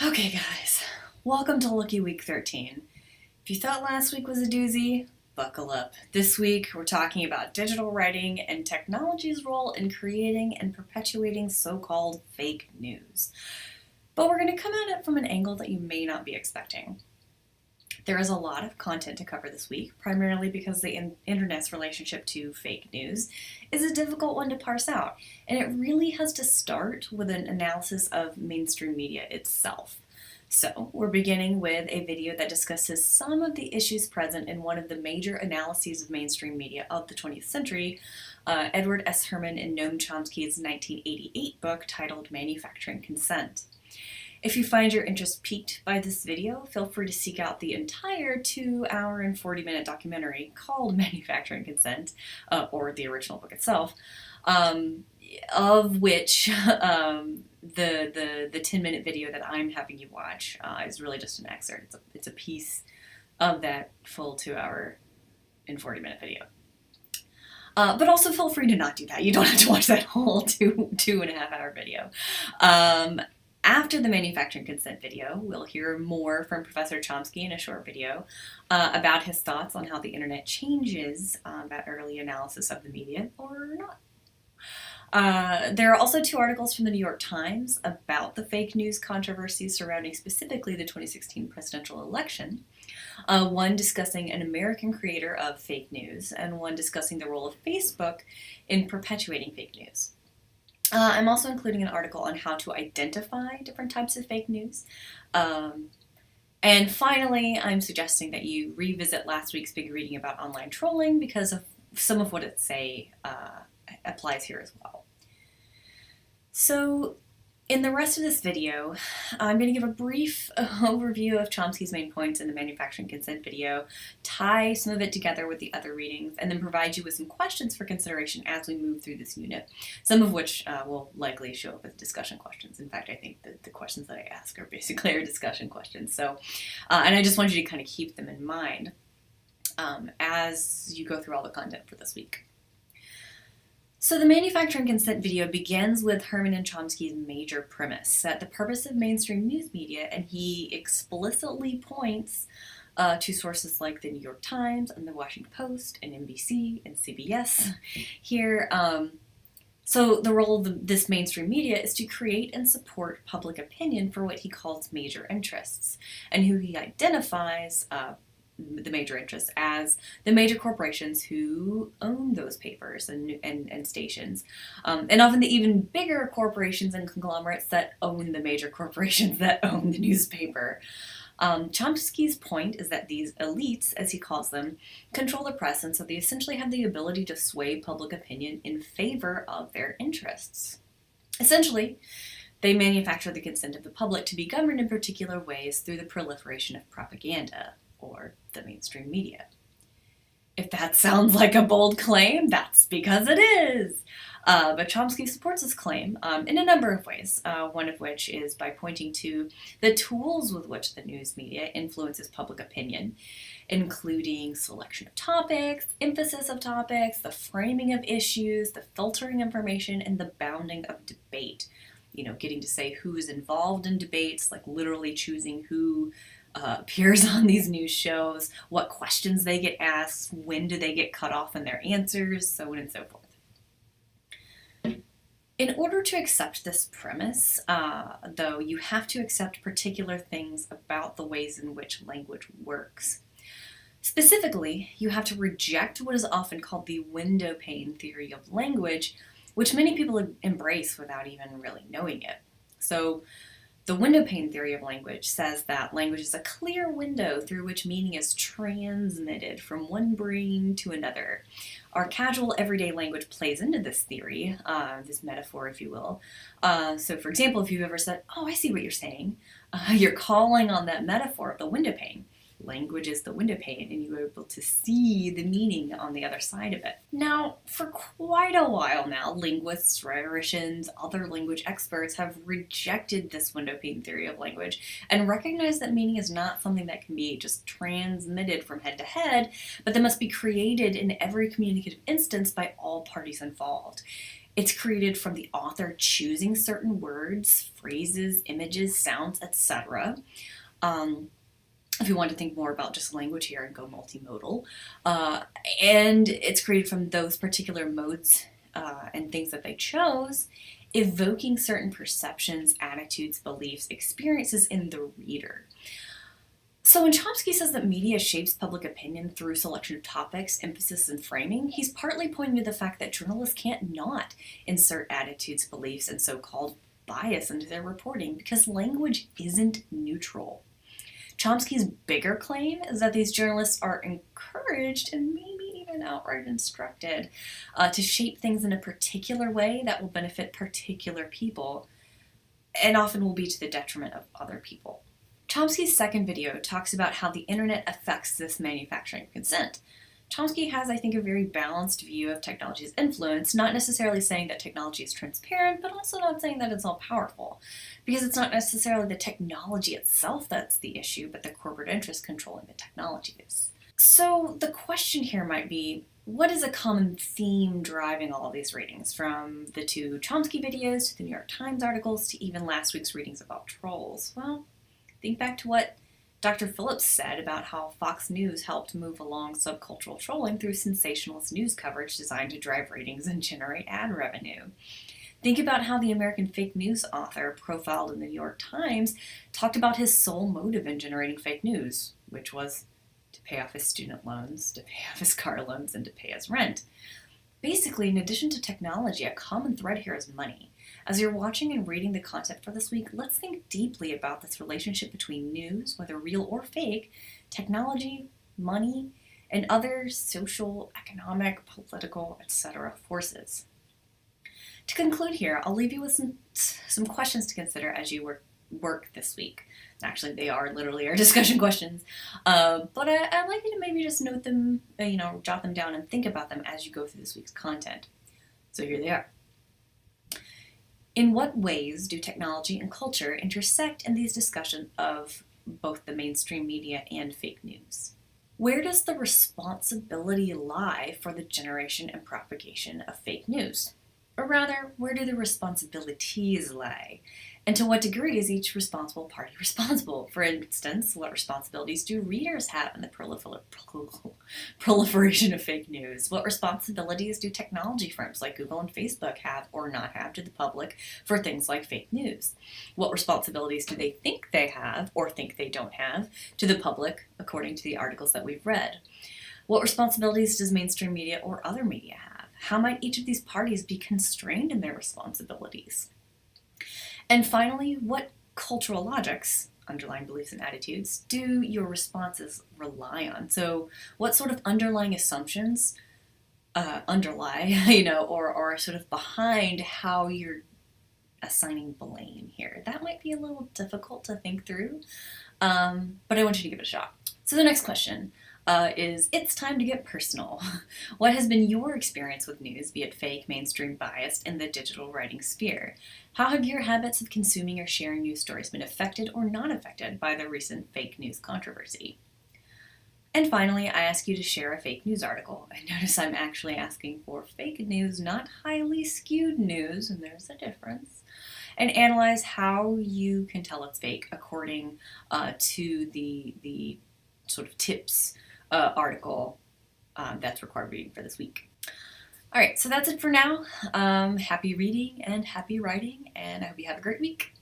Okay, guys, welcome to Lucky Week 13. If you thought last week was a doozy, buckle up. This week, we're talking about digital writing and technology's role in creating and perpetuating so-called fake news. But we're going to come at it from an angle that you may not be expecting. There is a lot of content to cover this week, primarily because the internet's relationship to fake news is a difficult one to parse out, and it really has to start with an analysis of mainstream media itself. So, we're beginning with a video that discusses some of the issues present in one of the major analyses of mainstream media of the 20th century, Edward S. Herman and Noam Chomsky's 1988 book titled Manufacturing Consent. If you find your interest piqued by this video, feel free to seek out the entire 2-hour and 40-minute documentary called Manufacturing Consent, or the original book itself, of which the 10-minute video that I'm having you watch is really just an excerpt. It's a piece of that full 2-hour and 40-minute video. But also feel free to not do that. You don't have to watch that whole two and a half hour video. After the manufacturing consent video, we'll hear more from Professor Chomsky in a short video about his thoughts on how the internet changes that early analysis of the media or not. There are also 2 articles from the New York Times about the fake news controversy surrounding specifically the 2016 presidential election. One discussing an American creator of fake news, and one discussing the role of Facebook in perpetuating fake news. I'm also including an article on how to identify different types of fake news. And finally, I'm suggesting that you revisit last week's big reading about online trolling because of some of what it applies here as well. So, in the rest of this video, I'm going to give a brief overview of Chomsky's main points in the manufacturing consent video, tie some of it together with the other readings, and then provide you with some questions for consideration as we move through this unit, some of which will likely show up as discussion questions. In fact, I think that the questions that I ask are basically our discussion questions. So, and I just want you to kind of keep them in mind as you go through all the content for this week. So the manufacturing consent video begins with Herman and Chomsky's major premise, that the purpose of mainstream news media, and he explicitly points to sources like the New York Times and the Washington Post and NBC and CBS here. So the role of this mainstream media is to create and support public opinion for what he calls major interests, and who he identifies the major interests as the major corporations who own those papers and stations, and often the even bigger corporations and conglomerates that own the major corporations that own the newspaper. Chomsky's point is that these elites, as he calls them, control the press, and so they essentially have the ability to sway public opinion in favor of their interests. Essentially, they manufacture the consent of the public to be governed in particular ways through the proliferation of propaganda, or the mainstream media. If that sounds like a bold claim, that's because it is. But Chomsky supports this claim in a number of ways, one of which is by pointing to the tools with which the news media influences public opinion, including selection of topics, emphasis of topics, the framing of issues, the filtering information, and the bounding of debate. You know, getting to say who's involved in debates, like literally choosing who appears on these news shows, what questions they get asked, when do they get cut off in their answers, so on and so forth. In order to accept this premise, though, you have to accept particular things about the ways in which language works. Specifically, you have to reject what is often called the window pane theory of language, which many people embrace without even really knowing it. So, the window pane theory of language says that language is a clear window through which meaning is transmitted from one brain to another. Our casual everyday language plays into this theory, this metaphor, if you will. So for example, if you've ever said, "Oh, I see what you're saying," you're calling on that metaphor of the window pane. Language is the window pane, and you are able to see the meaning on the other side of it. Now, for quite a while now, linguists, rhetoricians, other language experts have rejected this window pane theory of language and recognized that meaning is not something that can be just transmitted from head to head, but that must be created in every communicative instance by all parties involved. It's created from the author choosing certain words, phrases, images, sounds, etc. If you want to think more about just language here and go multimodal. And it's created from those particular modes and things that they chose, evoking certain perceptions, attitudes, beliefs, experiences in the reader. So when Chomsky says that media shapes public opinion through selection of topics, emphasis, and framing, he's partly pointing to the fact that journalists can't not insert attitudes, beliefs, and so-called bias into their reporting because language isn't neutral. Chomsky's bigger claim is that these journalists are encouraged and maybe even outright instructed to shape things in a particular way that will benefit particular people and often will be to the detriment of other people. Chomsky's second video talks about how the internet affects this manufacturing of consent. Chomsky has, I think, a very balanced view of technology's influence, not necessarily saying that technology is transparent, but also not saying that it's all powerful. Because it's not necessarily the technology itself that's the issue, but the corporate interest controlling the technologies. So the question here might be, what is a common theme driving all of these readings, from the two Chomsky videos to the New York Times articles to even last week's readings about trolls? Well, think back to what Dr. Phillips said about how Fox News helped move along subcultural trolling through sensationalist news coverage designed to drive ratings and generate ad revenue. Think about how the American fake news author profiled in the New York Times talked about his sole motive in generating fake news, which was to pay off his student loans, to pay off his car loans, and to pay his rent. Basically, in addition to technology, a common thread here is money. As you're watching and reading the content for this week, let's think deeply about this relationship between news, whether real or fake, technology, money, and other social, economic, political, etc. forces. To conclude here, I'll leave you with some questions to consider as you work this week. Actually, they are literally our discussion questions, but I'd like you to maybe just note them, jot them down and think about them as you go through this week's content. So here they are. In what ways do technology and culture intersect in these discussions of both the mainstream media and fake news? Where does the responsibility lie for the generation and propagation of fake news? Or rather, where do the responsibilities lie? And to what degree is each responsible party responsible? For instance, what responsibilities do readers have in the proliferation of fake news? What responsibilities do technology firms like Google and Facebook have or not have to the public for things like fake news? What responsibilities do they think they have or think they don't have to the public, according to the articles that we've read? What responsibilities does mainstream media or other media have? How might each of these parties be constrained in their responsibilities? And finally, what cultural logics, underlying beliefs and attitudes, do your responses rely on? So what sort of underlying assumptions underlie, or are sort of behind how you're assigning blame here? That might be a little difficult to think through, but I want you to give it a shot. So the next question is, it's time to get personal. What has been your experience with news, be it fake, mainstream, biased, in the digital writing sphere? How have your habits of consuming or sharing news stories been affected or not affected by the recent fake news controversy? And finally, I ask you to share a fake news article. And notice I'm actually asking for fake news, not highly skewed news, and there's a difference. And analyze how you can tell it's fake according to the sort of tips article that's required reading for this week. All right, so that's it for now. Happy reading and happy writing, and I hope you have a great week.